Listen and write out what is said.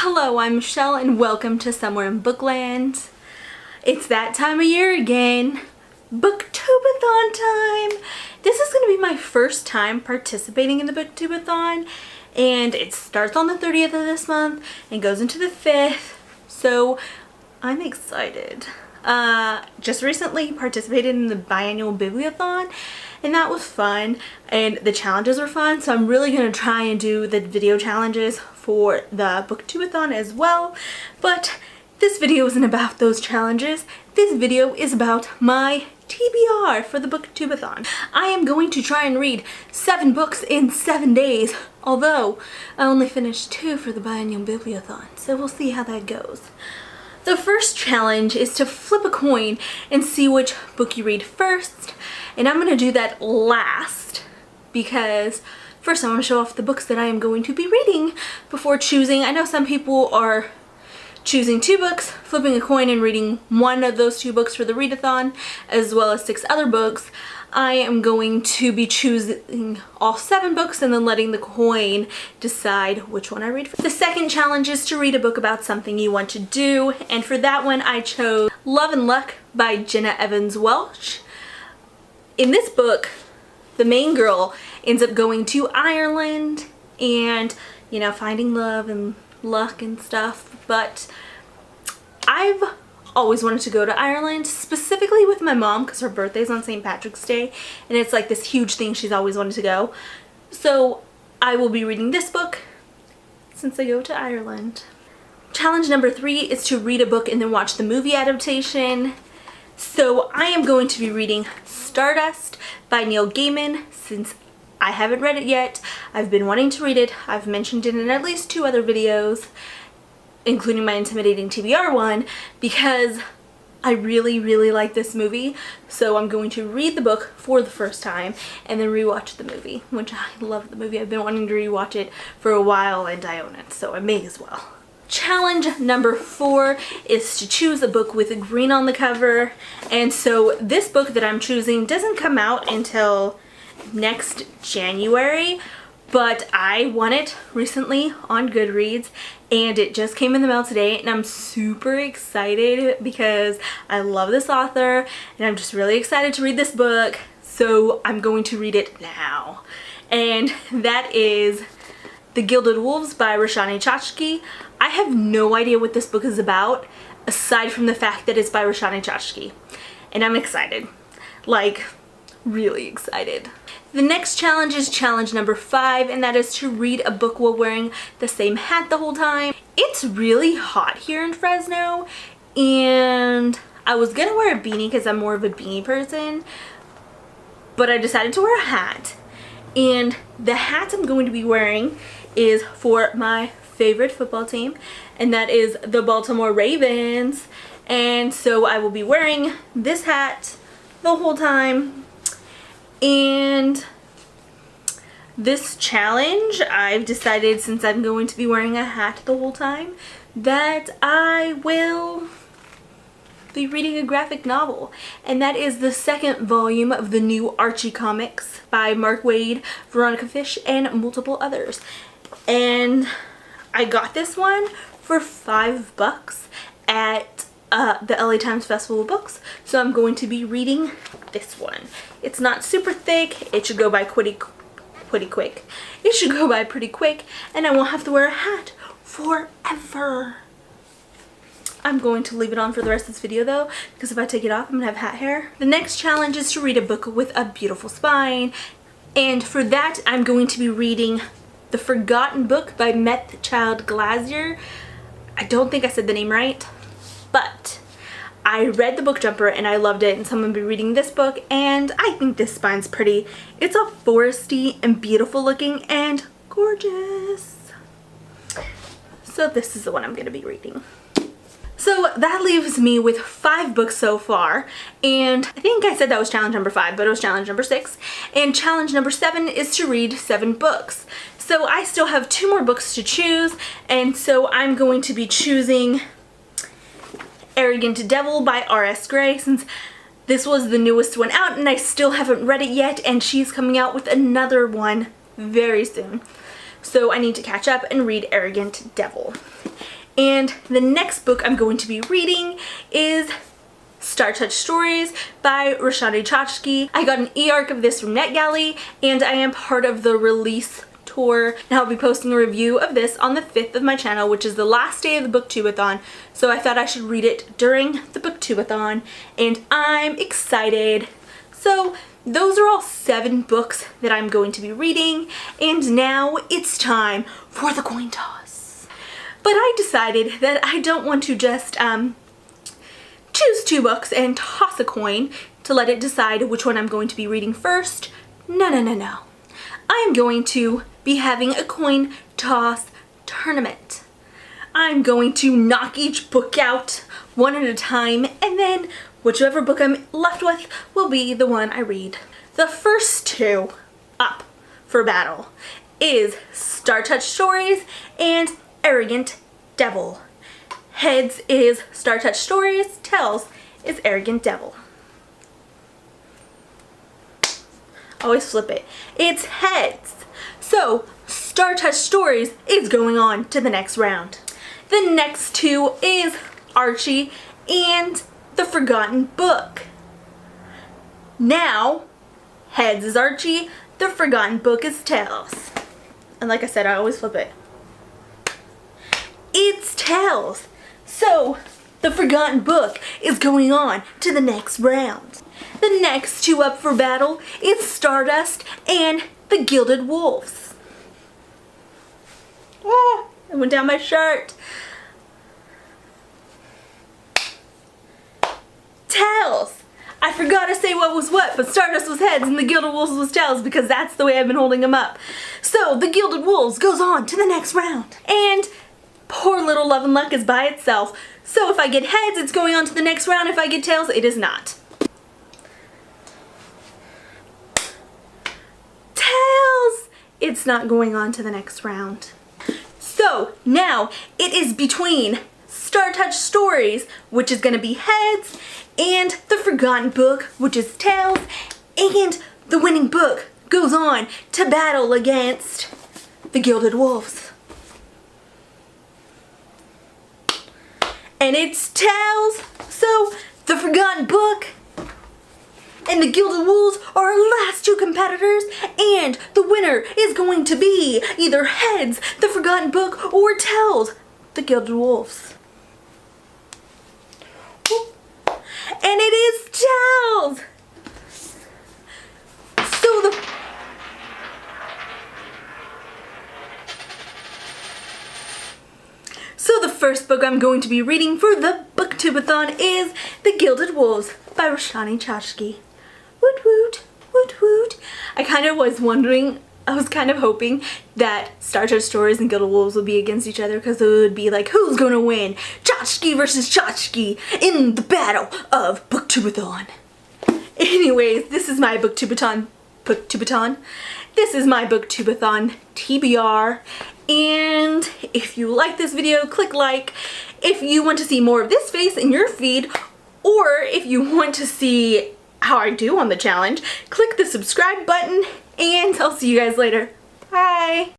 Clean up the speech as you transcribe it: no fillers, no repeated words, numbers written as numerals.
Hello, I'm Michelle and welcome to Somewhere in Bookland. It's that time of year again. Booktubeathon time! This is going to be my first time participating in the Booktubeathon, and it starts on the 30th of this month and goes into the 5th, so I'm excited. Just recently participated in the biannual Bibliothon, and that was fun, and the challenges were fun, so I'm really going to try and do the video challenges for the Booktubeathon as well. But this video isn't about those challenges. This video is about my TBR for the Booktubeathon. I am going to try and read 7 books in 7 days, although I only finished 2 for the biannual Bibliothon, so we'll see how that goes. The first challenge is to flip a coin and see which book you read first, and I'm going to do that last because first I want to show off the books that I am going to be reading before choosing. I know some people are choosing 2 books, flipping a coin and reading one of those 2 books for the readathon, as well as 6 other books. I am going to be choosing all 7 books and then letting the coin decide which one I read first. The second challenge is to read a book about something you want to do, and for that one I chose Love and Luck by Jenna Evans Welch. In this book, the main girl ends up going to Ireland and, you know, finding love and luck and stuff, but I've always wanted to go to Ireland, specifically with my mom because her birthday's on St. Patrick's Day and it's like this huge thing she's always wanted to go. So I will be reading this book since I go to Ireland. Challenge number 3 is to read a book and then watch the movie adaptation. So I am going to be reading Stardust by Neil Gaiman since I haven't read it yet. I've been wanting to read it. I've mentioned it in at least 2 other videos, including my intimidating TBR one, because I really like this movie. So I'm going to read the book for the first time and then rewatch the movie, which I love the movie. I've been wanting to rewatch it for a while and I own it, so I may as well. Challenge number 4 is to choose a book with green on the cover, and so this book that I'm choosing doesn't come out until next January, but I won it recently on Goodreads and it just came in the mail today, and I'm super excited because I love this author and I'm just really excited to read this book, so I'm going to read it now. And that is The Gilded Wolves by Roshani Chokshi. I have no idea what this book is about aside from the fact that it's by Roshani Chokshi, and I'm excited, like really excited. The next challenge is challenge number 5, and that is to read a book while wearing the same hat the whole time. It's really hot here in Fresno, and I was gonna wear a beanie because I'm more of a beanie person, but I decided to wear a hat, and the hat I'm going to be wearing is for my favorite football team, and that is the Baltimore Ravens, and so I will be wearing this hat the whole time. And this challenge, I've decided, since I'm going to be wearing a hat the whole time, that I will be reading a graphic novel, and that is the 2nd volume of the new Archie comics by Mark Waid, Veronica Fish, and multiple others. And I got this one for $5 at the LA Times Festival of Books, so I'm going to be reading this one. It's not super thick. It should go by pretty quick. It should go by pretty quick, and I won't have to wear a hat forever. I'm going to leave it on for the rest of this video though, because if I take it off, I'm gonna have hat hair. The next challenge is to read a book with a beautiful spine, and for that, I'm going to be reading The Forgotten Book by Meth Child Glazier. I don't think I said the name right, but I read the book Jumper and I loved it, and so I'm going to be reading this book, and I think this spine's pretty. It's all foresty and beautiful looking and gorgeous. So this is the one I'm going to be reading. So that leaves me with 5 books so far, and I think I said that was challenge number 5, but it was challenge number 6, and challenge number 7 is to read 7 books. So I still have 2 more books to choose, and so I'm going to be choosing Arrogant Devil by R.S. Gray, since this was the newest one out and I still haven't read it yet, and she's coming out with another one very soon. So I need to catch up and read Arrogant Devil. And the next book I'm going to be reading is Star Touch Stories by Roshani Chokshi. I got an e-arc of this from NetGalley, and I am part of the release tour. Now I'll be posting a review of this on the 5th of my channel, which is the last day of the Booktubeathon, so I thought I should read it during the Booktubeathon, and I'm excited. So those are all 7 books that I'm going to be reading, and now it's time for the coin toss. But I decided that I don't want to just choose 2 books and toss a coin to let it decide which one I'm going to be reading first. No. I am going to be having a coin toss tournament. I'm going to knock each book out one at a time, and then whichever book I'm left with will be the one I read. The first 2 up for battle is Star Touch Stories and Arrogant Devil. Heads is Star Touch Stories, tails is Arrogant Devil. Always flip it. It's heads. So Star Touch Stories is going on to the next round. The next 2 is Archie and The Forgotten Book. Now, heads is Archie, The Forgotten Book is tails. And like I said, I always flip it. It's tails. So, The Forgotten Book is going on to the next round. The next 2 up for battle is Stardust and The Gilded Wolves. Ah, I went down my shirt. Tails. I forgot to say what was what, but Stardust was heads and The Gilded Wolves was tails because that's the way I've been holding them up. So, The Gilded Wolves goes on to the next round. And poor little Love and Luck is by itself. So if I get heads, it's going on to the next round. If I get tails, it is not. Tails! It's not going on to the next round. So now it is between Star Touch Stories, which is going to be heads, and The Forgotten Book, which is tails, and the winning book goes on to battle against The Gilded Wolves. And it's tails, so The Forgotten Book and The Gilded Wolves are our last 2 competitors, and the winner is going to be either heads, The Forgotten Book, or tails, The Gilded Wolves. And it is tails! So the first book I'm going to be reading for the Booktubeathon is The Gilded Wolves by Roshani Chokshi. Woot woot, woot woot. I kind of was wondering, I was kind of hoping that Star Touch Stories and Gilded Wolves would be against each other because it would be like, who's gonna win? Chokshi versus Chokshi in the battle of Booktubeathon. Anyways, this is my Booktubeathon. This is my Booktubeathon TBR. And if you like this video, click like. If you want to see more of this face in your feed, or if you want to see how I do on the challenge, click the subscribe button, and I'll see you guys later. Bye!